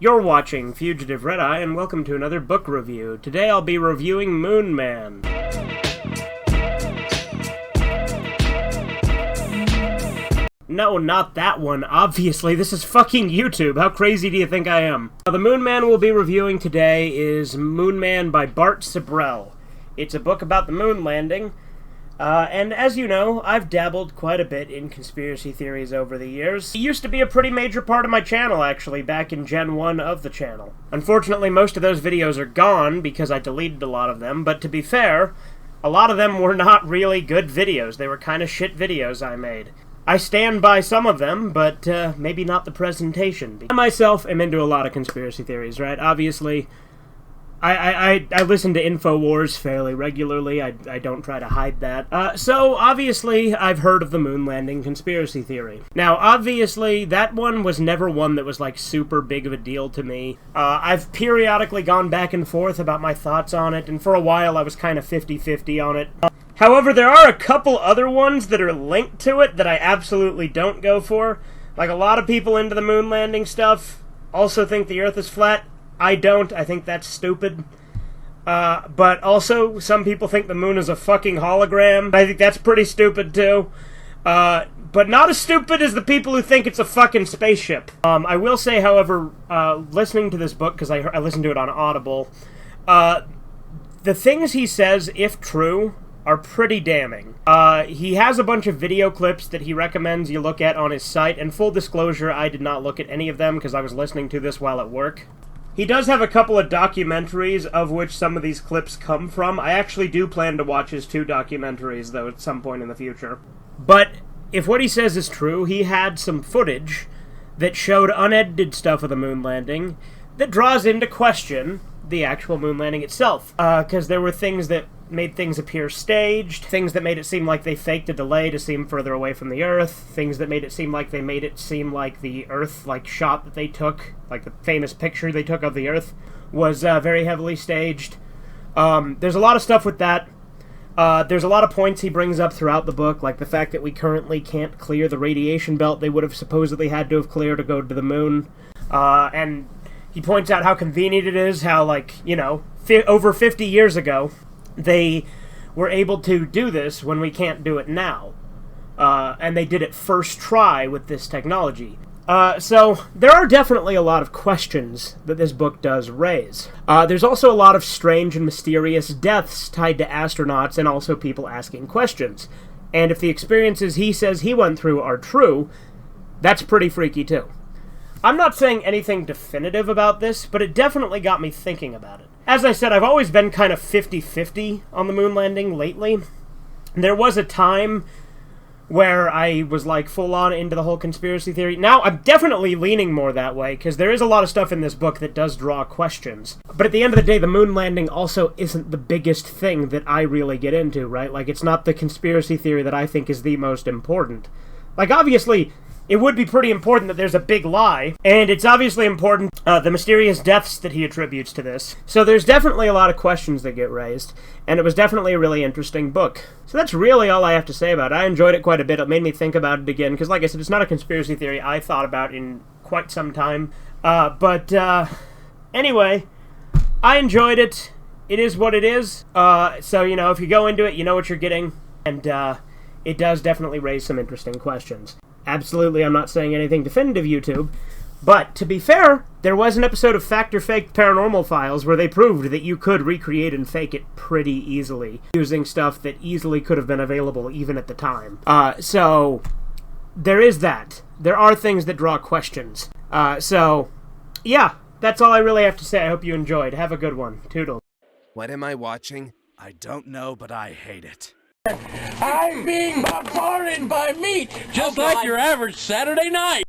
You're watching Fugitive Red-Eye, and welcome to another book review. Today I'll be reviewing Moon Man. No, not that one. Obviously, this is fucking YouTube. How crazy do you think I am? The Moon Man we'll be reviewing today is Moon Man by Bart Sibrel. It's a book about the moon landing. And as you know, I've dabbled quite a bit in conspiracy theories over the years. It used to be a pretty major part of my channel, actually, back in Gen 1 of the channel. Unfortunately, most of those videos are gone because I deleted a lot of them, but to be fair, a lot of them were not really good videos. They were kind of shit videos I made. I stand by some of them, but maybe not the presentation. I myself am into a lot of conspiracy theories, right? Obviously, I listen to InfoWars fairly regularly. I don't try to hide that. So, obviously, I've heard of the moon landing conspiracy theory. Now, obviously, that one was never one that was, like, super big of a deal to me. I've periodically gone back and forth about my thoughts on it, and for a while I was kind of 50-50 on it. However, there are a couple other ones that are linked to it that I absolutely don't go for. Like, a lot of people into the moon landing stuff also think the Earth is flat. I don't. I think that's stupid. But also, some people think the moon is a fucking hologram. I think that's pretty stupid, too. But not as stupid as the people who think it's a fucking spaceship. I will say, however, listening to this book, because I listened to it on Audible, the things he says, if true, are pretty damning. He has a bunch of video clips that he recommends you look at on his site, and full disclosure, I did not look at any of them because I was listening to this while at work. He does have a couple of documentaries of which some of these clips come from. I actually do plan to watch his 2 documentaries, though, at some point in the future. But if what he says is true, he had some footage that showed unedited stuff of the moon landing that draws into question the actual moon landing itself. Because there were things that made things appear staged, things that made it seem like they faked a delay to seem further away from the Earth, things that made it seem like the Earth, like, shot that they took, like the famous picture they took of the Earth, was very heavily staged. There's a lot of stuff with that. There's a lot of points he brings up throughout the book, like the fact that we currently can't clear the radiation belt they would have supposedly had to have cleared to go to the moon. And he points out how convenient it is, how, like, you know, over 50 years ago, they were able to do this when we can't do it now. And they did it first try with this technology. So there are definitely a lot of questions that this book does raise. There's also a lot of strange and mysterious deaths tied to astronauts and also people asking questions. And if the experiences he says he went through are true, that's pretty freaky too. I'm not saying anything definitive about this, but it definitely got me thinking about it. As I said, I've always been kind of 50-50 on the moon landing lately. There was a time where I was, like, full-on into the whole conspiracy theory. Now, I'm definitely leaning more that way, because there is a lot of stuff in this book that does draw questions. But at the end of the day, the moon landing also isn't the biggest thing that I really get into, right? Like, it's not the conspiracy theory that I think is the most important. Like, obviously, it would be pretty important that there's a big lie, and it's obviously important, the mysterious deaths that he attributes to this. So there's definitely a lot of questions that get raised, and it was definitely a really interesting book. So that's really all I have to say about it. I enjoyed it quite a bit. It made me think about it again, because like I said, it's not a conspiracy theory I thought about in quite some time. Anyway, I enjoyed it. It is what it is. So, you know, if you go into it, you know what you're getting, and it does definitely raise some interesting questions. Absolutely, I'm not saying anything definitive, YouTube, but to be fair, there was an episode of Fact or Fake Paranormal Files where they proved that you could recreate and fake it pretty easily, using stuff that easily could have been available even at the time. So, there is that. There are things that draw questions. So, yeah, that's all I really have to say. I hope you enjoyed. Have a good one. Toodles. What am I watching? I don't know, but I hate it. I'm being bombarded by meat, just like your average Saturday night.